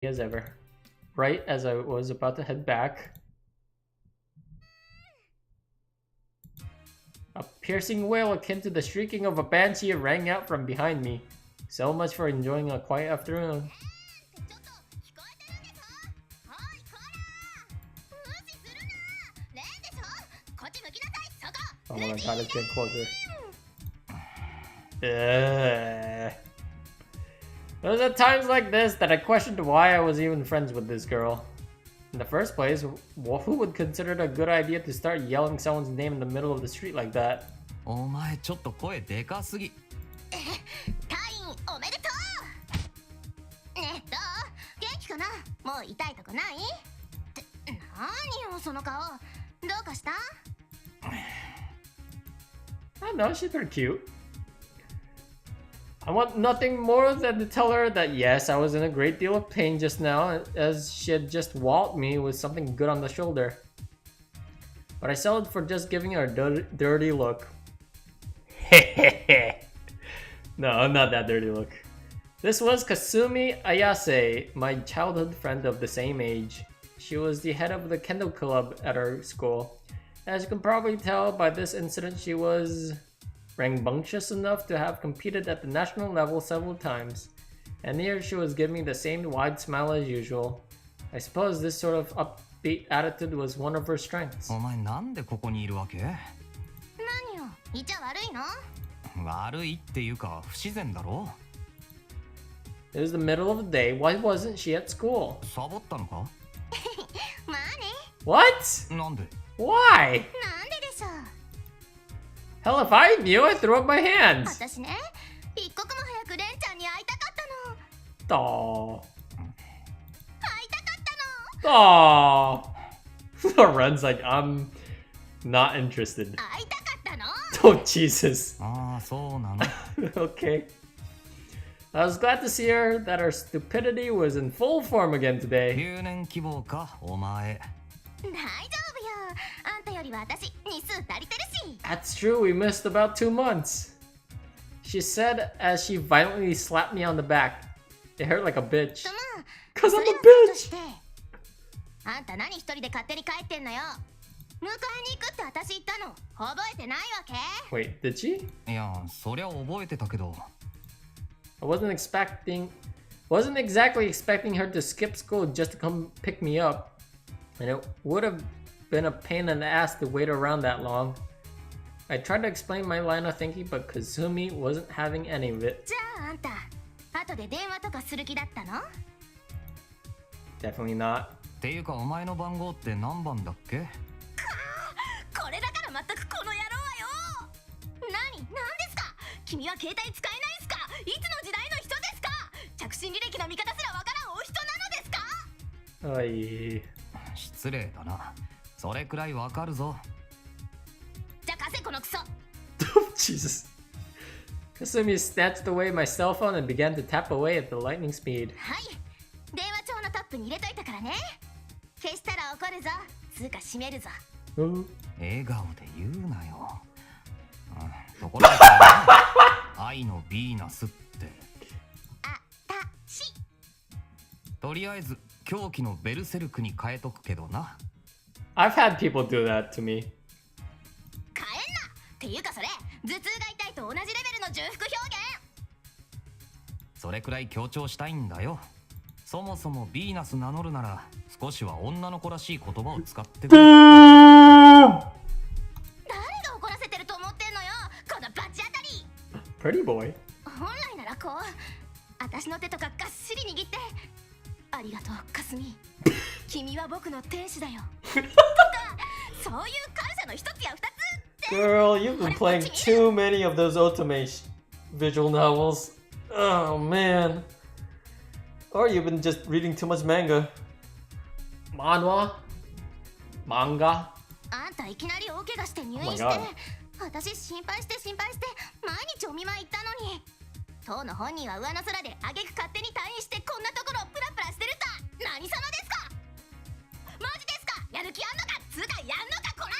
as ever. Right as I was about to head back, a piercing wail akin to the shrieking of a banshee rang out from behind me. So much for enjoying a quiet afternoon. Oh my god, it's getting closer. It was at times like this that I questioned why I was even friends with this girl. In the first place, who would consider it a good idea to start yelling someone's name in the middle of the street like that? お前ちょっと声でかすぎ。隊員おめでとう。ねえどう？元気かな？もう痛いとこない？って何よその顔。どうかした？ I don't know, she's pretty cute. I want nothing more than to tell her that yes, I was in a great deal of pain just now, as she had just walloped me with something good on the shoulder. But I settled for just giving her a dirty look. No, not that dirty look. This was Kasumi Ayase, my childhood friend of the same age. She was the head of the kendo club at our school. As you can probably tell by this incident, she was rambunctious enough to have competed at the national level several times. And here she was giving me the same wide smile as usual. I suppose this sort of upbeat attitude was one of her strengths. お前なんでここにいるわけ？何よ、いちゃ悪いの？悪いっていうか不自然だろ。It was the middle of the day. Why wasn't she at school? サボったのか？まあね。 What? なんで？ Why? なんででしょう。 Hell, if I knew, I'd throw up my hands. 私ね、一刻も早くレンちゃんに会いたかったの。 Aww. 会いたかったの。 Aww. Loren's like, I'm not interested. 会いたかったの。 Oh, Jesus. ああそうなの。Okay. I was glad to see her that her stupidity was in full form again today. 留年希望かお前。大丈夫よ。あんたよりは私日数足りてるし。 That's true, we missed about 2 months. She said as she violently slapped me on the back. It hurt like a bitch. とまあ、 Cause そ I'm れ a はそうとし bitch! て。あんた何一人で勝手に帰ってんのよ。迎えに行くって私言ったの覚えてないわけ？ Wait, did she? いやそりゃ覚えてたけど。I wasn't exactly expecting her to skip school just to come pick me up. And it would have been a pain in the ass to wait around that long. I tried to explain my line of thinking, but Kasumi wasn't having any of it. じゃああんた後で電話とかする気だったの？ Definitely not. っていうかお前の番号って何番だっけ？これだから全くこの野郎はよ。何ですか？君は携帯使えないんすか？いつの時代の人ですか？着信履歴の見方すらわからんお人なのですか？ Oy. 失礼だな。それくらいわかるぞ。じゃあ貸せこのクソ。 Jesus. Kasumi snatched away my cell phone and began to tap away at the lightning speed. はい電話帳のトップに入れといたからね。消したら怒るぞ。つうか閉めるぞ。 笑顔で言うなよ。ところで愛のヴィーナスって。あたし。とりあえず狂気のベルセルクに変えとくけどな。I've had people do that to me. 変えんなっていうかそれ頭痛が痛いと同じレベルの重複表現。それくらい強調したいんだよ。そもそもヴィーナス名乗るなら少しは女の子らしい言葉を使ってくれ。誰が怒らせてると思ってんのよこのバチ当たり。 Pretty boy. 本来ならこう私の手とかがっしり握ってありがとうかすみ君は僕の天使だよとかそういう感謝の一つや二つ。 Girl, you've been playing too many of those otome visual novels. Oh man. Or you've been just reading too much manga. Manhwa? Manga? あんたいきなり大怪我して入院 Oh my して、 God. 私心配して毎日お見舞い行ったのに当の本人は上の空で挙句勝手に退院してこんなところをプラプラしてるた何様ですか？マジですか？やる気あんのか？つうかやんのかこら。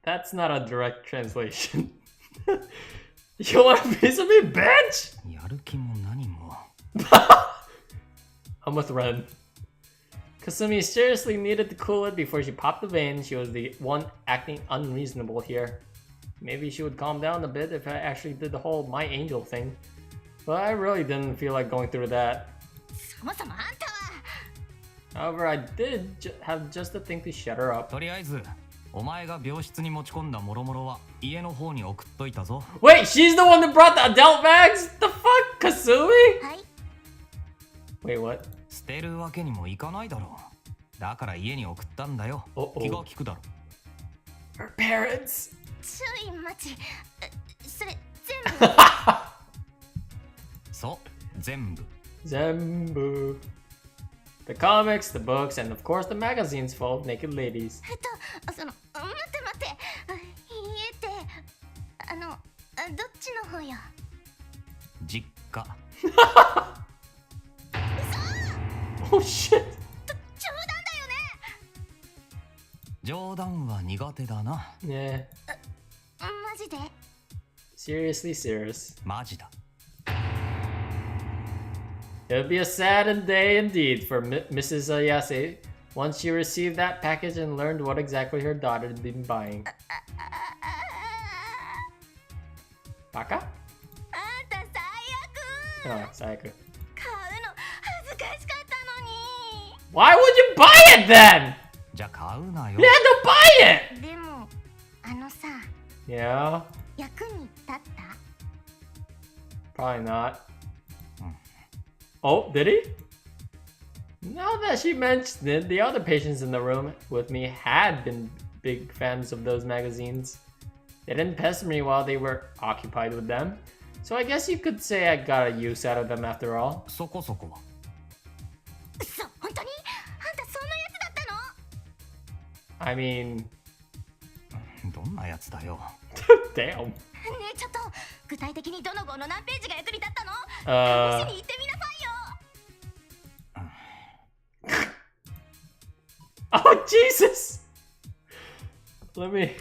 That's not a direct translation. You want a piece of me, bitch? やる気も何も。I'm with Ren. Kasumi seriously needed to cool it before she popped the vein. She was the one acting unreasonable here. Maybe she would calm down a bit if I actually did the whole my angel thing. But I really didn't feel like going through that. そもそもあんたは However, I did have just the thing to shut her up. とりあえずお前が病室に持ち込んだ諸々は家の方に送っといたぞ。 Wait, she's the one that brought the adult bags? The fuck, Kasumi? はい Wait, what? 捨てるわけにもいかないだろう。だから家に送ったんだよ。 Uh-oh. 気が利くだろ。 Her parents. ちょい待ちそれ全部そう全部。 Zenbu. The comics, the books, and of course the magazines full of naked ladies. その待って家ってどっちの方や実家。 Oh shit. 冗談だよね冗談は苦手だな。 Yeah. マジで Seriously serious. マジだ。 It would be a sad day indeed for Mrs. Ayase once she received that package and learned what exactly her daughter had been buying. Baka? あんた最悪 Oh, Sayaku. 買うの恥ずかしかったのに Why would you buy it then? じゃあ買うなよ。 Yeah, don't buy it! でもさ Yeah, 役に立った probably not. Oh, did he? Now that she mentioned it, the other patients in the room with me had been big fans of those magazines. They didn't pester me while they were occupied with them. So I guess you could say I got a use out of them after all. そこそこは。嘘本当にあんたそんなやつだったの I mean... どんなやつだよ。 Damn. ねえちょっと具体的にどの号の何ページが役に立ったの試しに言ってみなさいよ Oh, Jesus! Let me...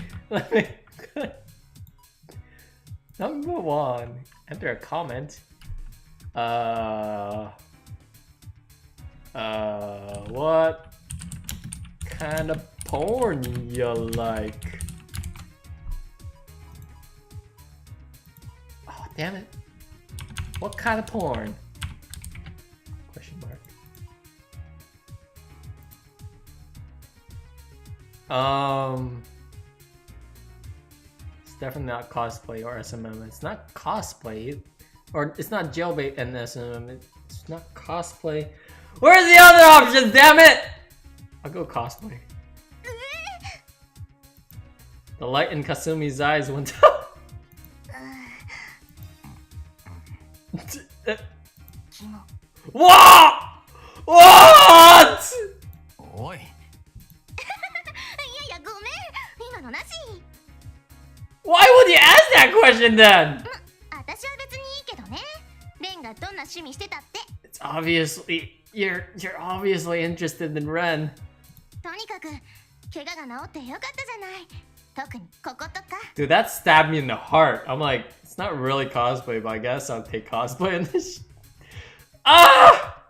Number one. Enter a comment. What kind of porn you like? Oh, damn it. What kind of porn? Question mark. It's definitely not cosplay or SMM. It's not cosplay, or it's not jailbait and SMM. It's not cosplay. Where's the other option? Damn it! I'll go cosplay. The light in Kasumi's eyes went up. キモ What? What? おい。いやごめん今のなし Why would you ask that question then? 私は別にいいけどねレンがどんな趣味してたって It's obviously you're obviously interested in Ren. とにかく怪我が治ってよかったじゃない特にこことか Dude, that stabbed me in the heart. I'm like, it's not really cosplay, but I guess I'll take cosplay in this. Ah!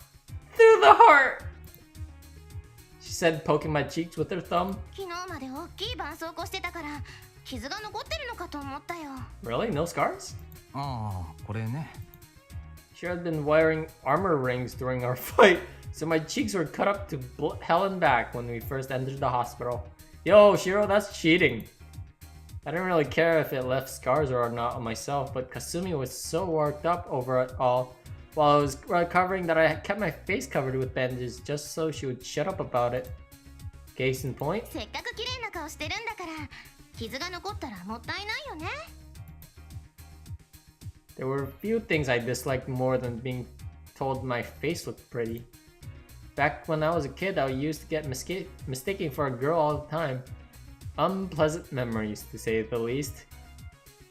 Through the heart. She said, poking my cheeks with her thumb. 昨日まで大きい絆創膏してたから傷が残ってるのかと思ったよ Really? No scars? ああ、これね。 She had been wearing armor rings during our fight, so my cheeks were cut up to hell and back when we first entered the hospital. Yo, Shiro, that's cheating. I didn't really care if it left scars or not on myself, but Kasumi was so worked up over it all while I was recovering that I kept my face covered with bandages just so she would shut up about it. Case in point. せっかく綺麗な顔してるんだから傷が残ったらもったいないよね There were a few things I disliked more than being told my face looked pretty. Back when I was a kid, I used to get mistaken for a girl all the time. Unpleasant memories, to say the least.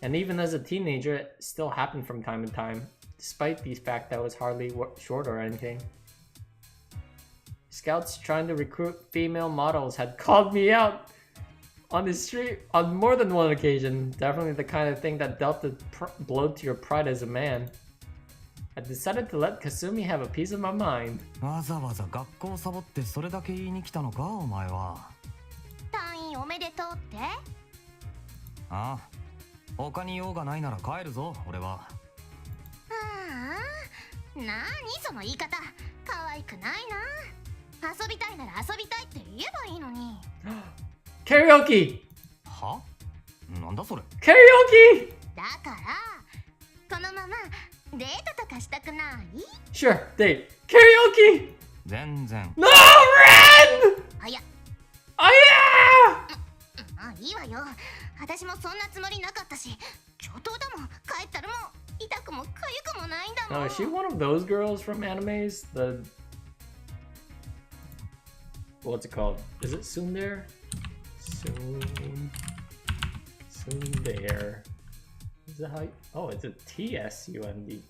And even as a teenager, it still happened from time to time, despite the fact that I was hardly short or anything. Scouts trying to recruit female models had called me out on the street on more than one occasion. Definitely the kind of thing that dealt a blow to your pride as a man. I decided to let Kasumi have a piece of my mind. わざわざ学校サボってそれだけ言いに来たのかお前は。退院おめでとうって？ああ、他に用がないなら帰るぞ俺は。なにその言い方、可愛くないな。遊びたいなら遊びたいって言えばいいのに。Karaoke! は？なんだそれ。 Karaoke! だからこのままデートとかしたくない？ Sure, date. Karaoke! 全然。 No, Ren! あ、いや、 Oh yeah! いいわよ。私もそんなつもりなかったし、上等だもん。帰ったらもう痛くも痒くもないんだもん。 Oh, is she one of those girls from animes? The... What's it called? Is it Tsundere? Tsundere. Is that how you... Oh, it's a TSUND.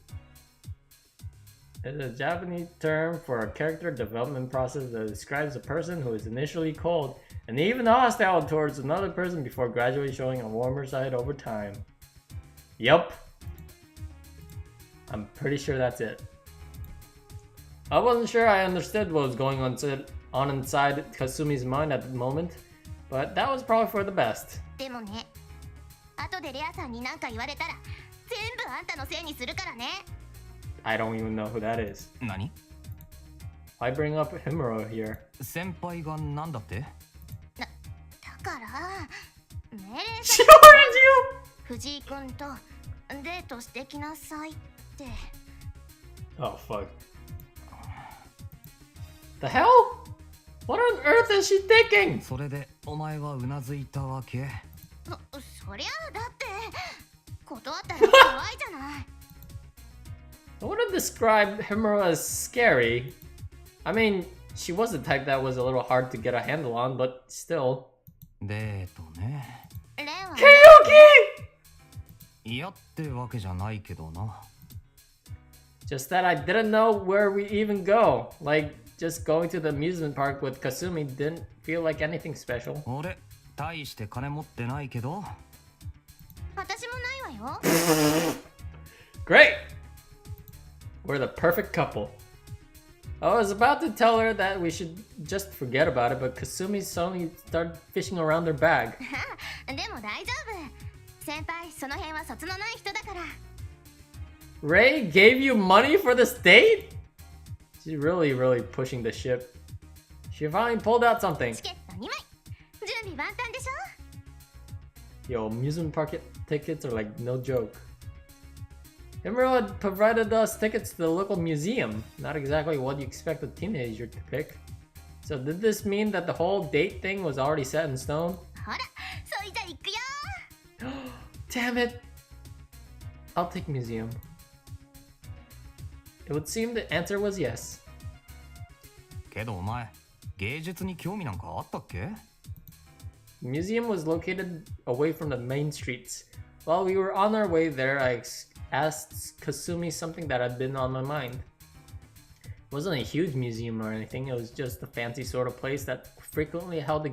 It's a Japanese term for a character development process that describes a person who is initially cold and even hostile towards another person before gradually showing a warmer side over time. Yup. I'm pretty sure that's it. I wasn't sure I understood what was going on inside Kasumi's mind at the moment, but that was probably for the best. でもね、後でレアさんに何か言われたら全部あんたのせいにするからね。I don't even know who that is. 何？ Why bring up Himuro here? 先輩がなんだって？だから命令 She さ ordered 藤井君とデートしてきなさいって。 you? Oh fuck. The hell? What on earth is she thinking? それでお前はうなずいたわけ？そりゃあだって断ったら怖いじゃない。I wouldn't describe Himuro as scary. I mean, she was the type that was a little hard to get a handle on, but still. デートね。レンは Karaoke! 嫌ってわけじゃないけどな。 Just that I didn't know where we even go. Like, just going to the amusement park with Kasumi didn't feel like anything special. 俺、大して金持ってないけど。私もないわよ。 Great! We're the perfect couple. I was about to tell her that we should just forget about it, but Kasumi suddenly started fishing around her bag. でも大丈夫。先輩、その辺は卒のない人だから。 Ray gave you money for this date? She's really pushing the ship. She finally pulled out something. チケット2枚。準備万端でしょ？ Yo, amusement park tickets are like no joke. Himuro had provided us tickets to the local museum. Not exactly what you expect a teenager to pick. So did this mean that the whole date thing was already set in stone? ほら、そいじゃ行くよ。 Damn it! I'll take museum. It would seem the answer was yes. けどお前、芸術に興味なんかあったっけ？ The museum was located away from the main streets. While we were on our way there, I asked Kasumi something that had been on my mind. It wasn't a huge museum or anything, it was just a fancy sort of place that frequently held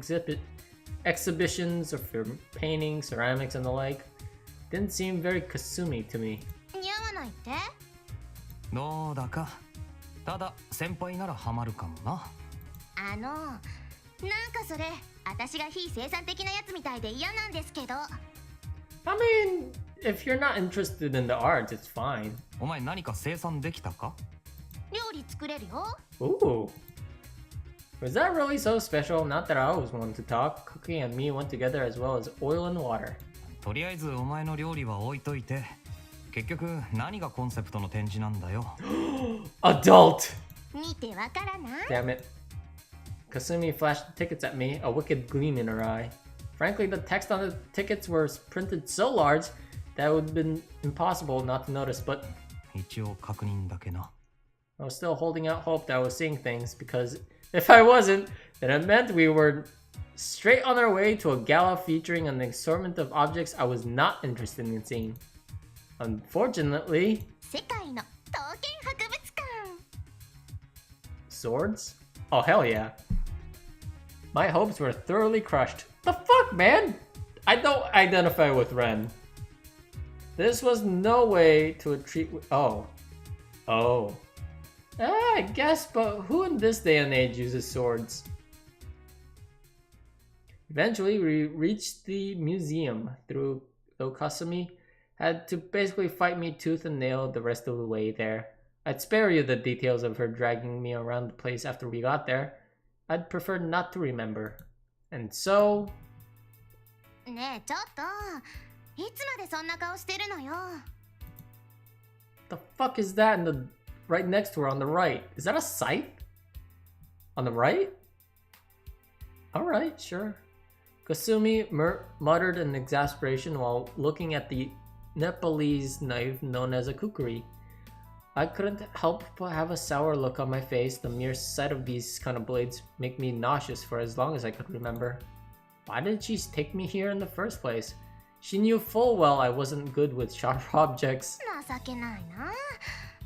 exhibitions of painting, ceramics, and the like. Didn't seem very Kasumi to me. 似合わないって？どうだか。ただ先輩ならハマるかもな。なんかそれ、私が非生産的なやつみたいで嫌なんですけど。I mean, if you're not interested in the arts, it's fine. お前何か生産できたか？料理作れるよ。 Ooh. Was that really so special? Not that I always wanted to talk. Cooking and me went together as well as oil and water. とりあえずお前の料理は置いといて。結局何がコンセプトの展示なんだよ。Adult! 見てわからない？ Damn it. Kasumi flashed tickets at me, a wicked gleam in her eye. Frankly, the text on the tickets were printed so large that it would have been impossible not to notice, but 一応確認だけな。 I was still holding out hope that I was seeing things, because if I wasn't, then it meant we were straight on our way to a gala featuring an assortment of objects I was not interested in seeing. Unfortunately... 世界の刀剣博物館。 Swords? Oh, hell yeah. My hopes were thoroughly crushed. The fuck, man? I don't identify with Ren. This was no way to treat... Oh. Oh. I guess, but who in this day and age uses swords? Eventually, we reached the museum, though Kasumi had to basically fight me tooth and nail the rest of the way there. I'd spare you the details of her dragging me around the place after we got there. I'd prefer not to remember. And so... ねえちょっといつまでそんな顔してるのよ The fuck is that in the right next to her on the right? Is that a scythe? On the right? Alright, sure. Kasumi muttered in exasperation while looking at the Nepalese knife known as a kukri. I couldn't help but have a sour look on my face. The mere sight of these kind of blades make me nauseous for as long as I could remember. Why did she take me here in the first place? She knew full well I wasn't good with sharp objects. 情けないな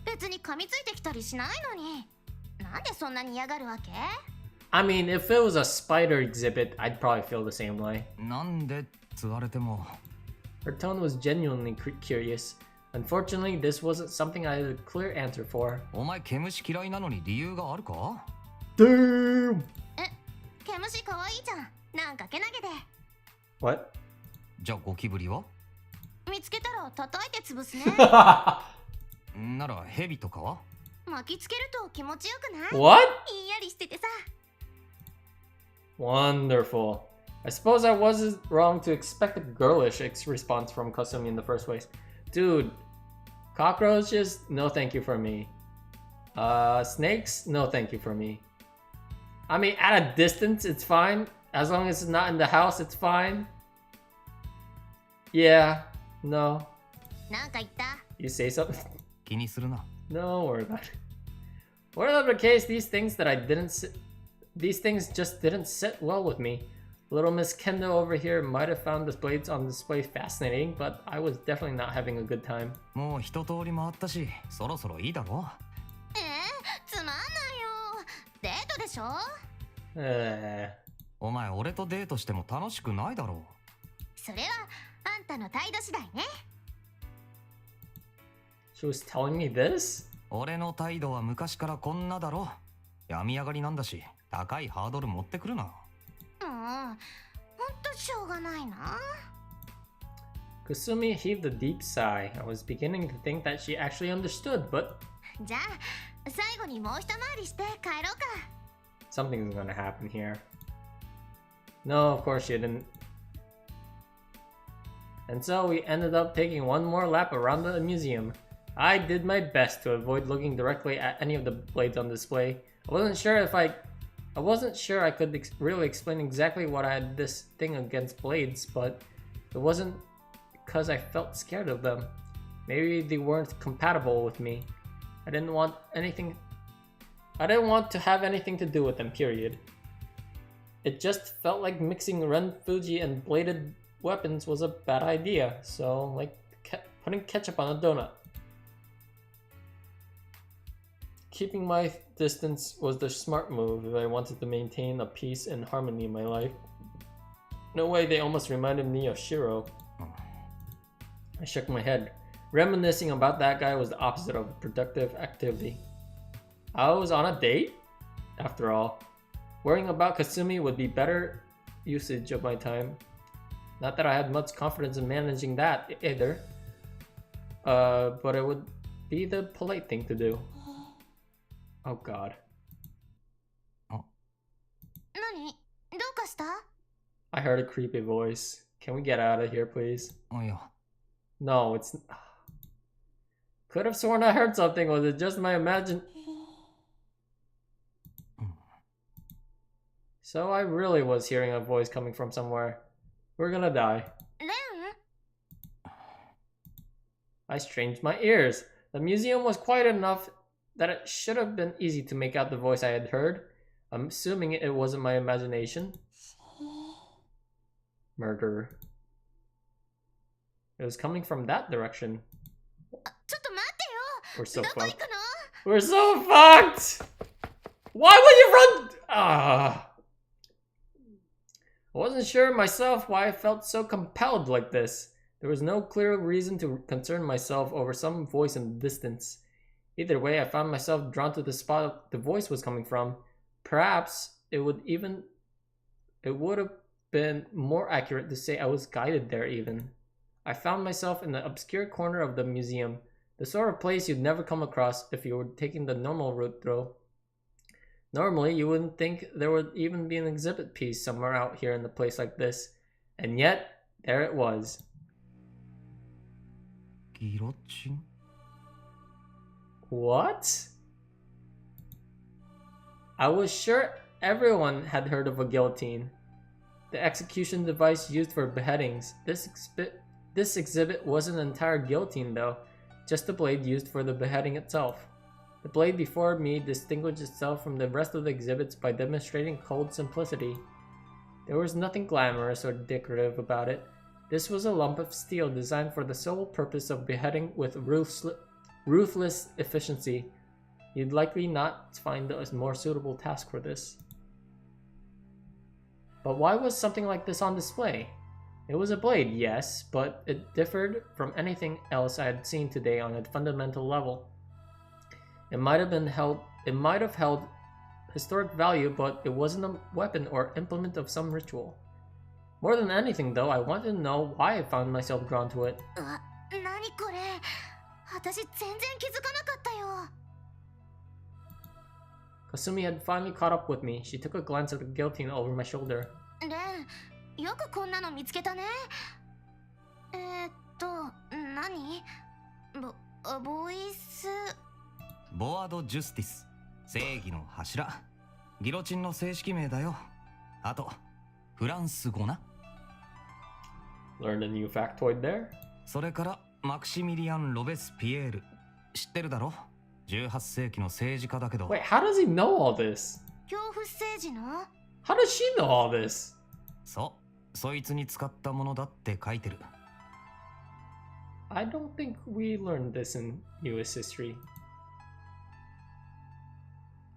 別に噛みついてきたりしないのになんでそんなに嫌がるわけ I mean, if it was a spider exhibit, I'd probably feel the same way. なんでつわれても Her tone was genuinely curious. Unfortunately, this wasn't something I had a clear answer for. お前毛虫嫌いなのに理由があるか Damn! 毛虫かわいいじゃんなんかけなげで What? じゃあゴキブリは見つけたら叩いて潰すねならヘビとかは巻きつけると気持ちよくない What? ひんやりしててさ Wonderful. I suppose I wasn't wrong to expect a girlish response from Kasumi in the first place. Dude, cockroaches? No thank you for me. Snakes? No thank you for me. I mean, at a distance, it's fine. As long as it's not in the house, it's fine. Yeah, no. なんか言った You say something? 気にするな No, worry about it. Whatever the case, these things just didn't sit well with me. Little Miss Kendo over here might have found the blades on display fascinating, but I was definitely not having a good time. もう一通り回ったしそろそろいいだろつまんないよデートでしょ お前俺とデートしても楽しくないだろそれはあんたの態度次第ね She was telling me this? 俺の態度は昔からこんなだろ病み上がりなんだし高いハードル持ってくるなもうほんとしょうがないな Kasumi heaved a deep sigh. I was beginning to think that she actually understood, but じゃあ最後にもう一回りして帰ろうか something's gonna happen here. No, of course she didn't. And so we ended up taking one more lap around the museum. I did my best to avoid looking directly at any of the blades on display. I wasn't sure I could really explain exactly what I had this thing against blades, but it wasn't because I felt scared of them. Maybe they weren't compatible with me. I didn't want to have anything to do with them, period. It just felt like mixing Ren Fuji and bladed weapons was a bad idea, so like putting ketchup on a donut. Keeping my distance was the smart move if I wanted to maintain a peace and harmony in my life. In a way, they almost reminded me of Shiro. I shook my head. Reminiscing about that guy was the opposite of productive activity. I was on a date? After all, worrying about Kasumi would be better usage of my time. Not that I had much confidence in managing that either. But it would be the polite thing to do. Oh god. 何どうかした I heard a creepy voice. Can we get out of here, please? いや No, it's... Could have sworn I heard something. Was it just my imagine... So I really was hearing a voice coming from somewhere. We're gonna die. レン I strained my ears. The museum was quiet enough that it should have been easy to make out the voice I had heard. I'm assuming it wasn't my imagination. Murder. It was coming from that direction. ちょっと待ってよ We're so どこ行 fucked. くの We're so fucked! Why would you run? I wasn't sure myself why I felt so compelled like this. There was no clear reason to concern myself over some voice in the distance. Either way, I found myself drawn to the spot the voice was coming from. Perhaps it would have been more accurate to say I was guided there even. I found myself in the obscure corner of the museum, the sort of place you'd never come across if you were taking the normal route through. Normally, you wouldn't think there would even be an exhibit piece somewhere out here in a place like this, and yet, there it was. Guillotine? What? I was sure everyone had heard of a guillotine, the execution device used for beheadings. This exhibit wasn't an entire guillotine though, just the blade used for the beheading itself. The blade before me distinguished itself from the rest of the exhibits by demonstrating cold simplicity. There was nothing glamorous or decorative about it. This was a lump of steel designed for the sole purpose of beheading with ruthless efficiency. You'd likely not find a more suitable task for this. But why was something like this on display? It was a blade, yes, but it differed from anything else I had seen today on a fundamental level. It might have held historic value, but it wasn't a weapon or implement of some ritual. More than anything though, I wanted to know why I found myself drawn to it. 何これ私全然気づかなかったよ Kasumi had finally caught up with me. She took a glance at the guillotine over my shoulder. レンよくこんなの見つけたね何ボイスボワード・ジュスティス、正義の柱。ギロチンの正式名だよ。あと、フランス語な。Learned a new factoid there. それからマクシミリアン・ロベスピエール。知ってるだろ ?18 世紀の政治家だけど。Wait, how does he know all this? 恐怖政治の How does she know all this? そう、そいつに使ったものだって書いてる。I don't think we learned this in US history.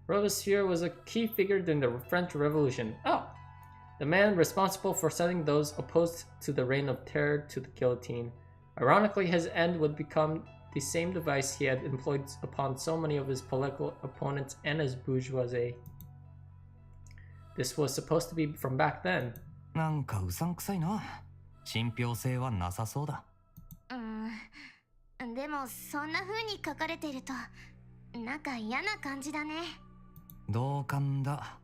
Robespierre was a key figure during the French Revolution. Oh! The man responsible for setting those opposed to the reign of terror to the guillotine. Ironically, his end would become the same device he had employed upon so many of his political opponents and his bourgeoisie. This was supposed to be from back then. なんかうさんくさいな。信憑性はなさそうだ。でもそんな風に書かれてるとなんか嫌な感じだね。同感だ。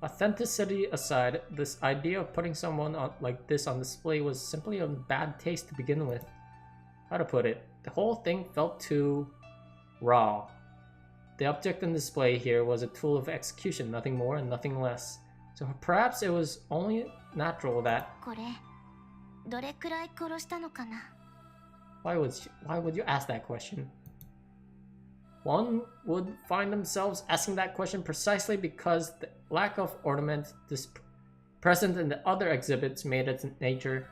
Authenticity aside, this idea of putting someone like this on display was simply a bad taste to begin with. How to put it? The whole thing felt too raw. The object on display here was a tool of execution, nothing more and nothing less. So perhaps it was only natural that... これどれくらい殺したのかな Why would you ask that question? One would find themselves asking that question precisely because the lack of ornament present in the other exhibits made its nature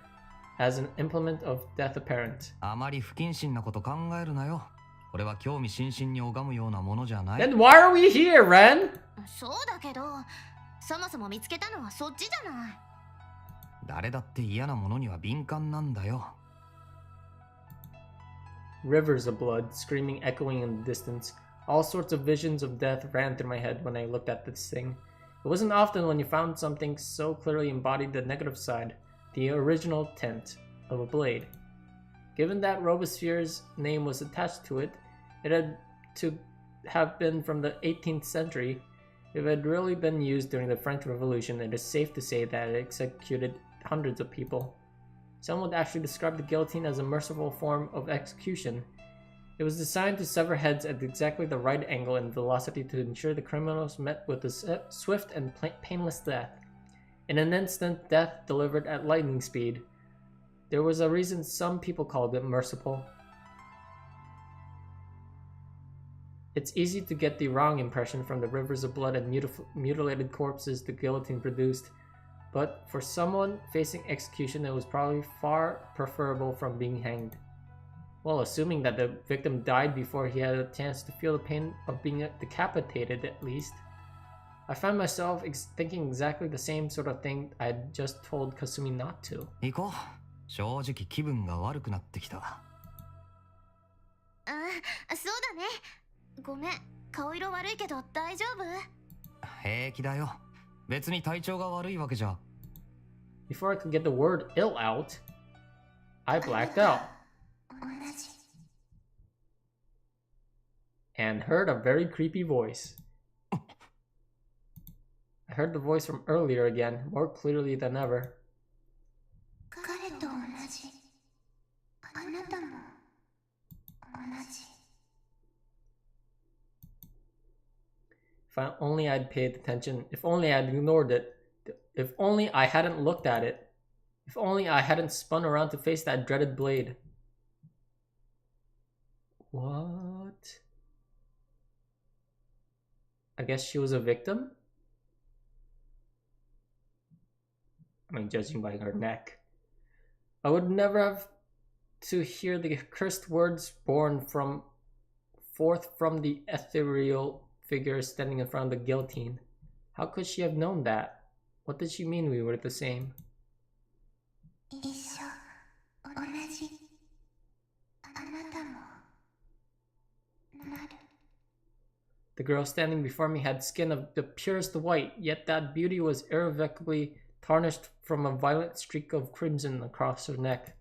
as an implement of death apparent. あまり不謹慎なこと考えるなよ。これは興味津々に拝むようなものじゃない。Then why are we here, Ren? そうだけど、そもそも見つけたのはそっちじゃない。誰だって嫌なものには敏感なんだよ。Rivers of blood, screaming, echoing in the distance. All sorts of visions of death ran through my head when I looked at this thing. It wasn't often when you found something so clearly embodied the negative side, the original tent of a blade. Given that Robespierre's name was attached to it, it had to have been from the 18th century. If it had really been used during the French Revolution, it is safe to say that it executed hundreds of people. Some would actually describe the guillotine as a merciful form of execution. It was designed to sever heads at exactly the right angle and velocity to ensure the criminals met with a swift and painless death. In an instant, death delivered at lightning speed. There was a reason some people called it merciful. It's easy to get the wrong impression from the rivers of blood and mutilated corpses the guillotine produced. But for someone facing execution, it was probably far preferable from being hanged. Well, assuming that the victim died before he had a chance to feel the pain of being decapitated, at least. I found myself thinking exactly the same sort of thing I had just told Kasumi not to. 行こう。正直気分が悪くなってきた。そうだね。ごめん、顔色悪いけど大丈夫？平気だよ。別に体調が悪いわけじゃ。 Before I could get the word ill out, I blacked out 同じ。 and heard a very creepy voice. I heard the voice from earlier again, more clearly than ever. 彼と同じ。あなたも同じ。 If only I'd paid attention, if only I'd ignored it, if only I hadn't looked at it, if only I hadn't spun around to face that dreaded blade. What? I guess she was a victim? I mean, judging by her neck. I would never have to hear the cursed words born forth from the ethereal figure standing in front of the guillotine. How could she have known that? What did she mean we were the same? 一緒。同じ。あなたもなる。 The girl standing before me had skin of the purest white, yet that beauty was irrevocably tarnished from a violent streak of crimson across her neck.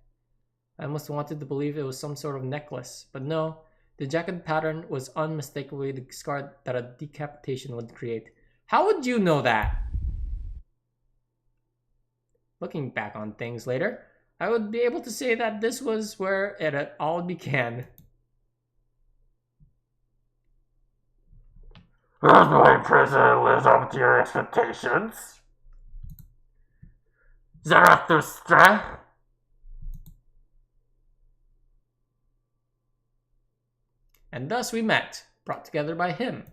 I almost wanted to believe it was some sort of necklace, but no, the jagged pattern was unmistakably the scar that a decapitation would create. How would you know that? Looking back on things later, I would be able to say that this was where it all began. Does my prison live up to your expectations? Zarathustra? And thus we met, brought together by him.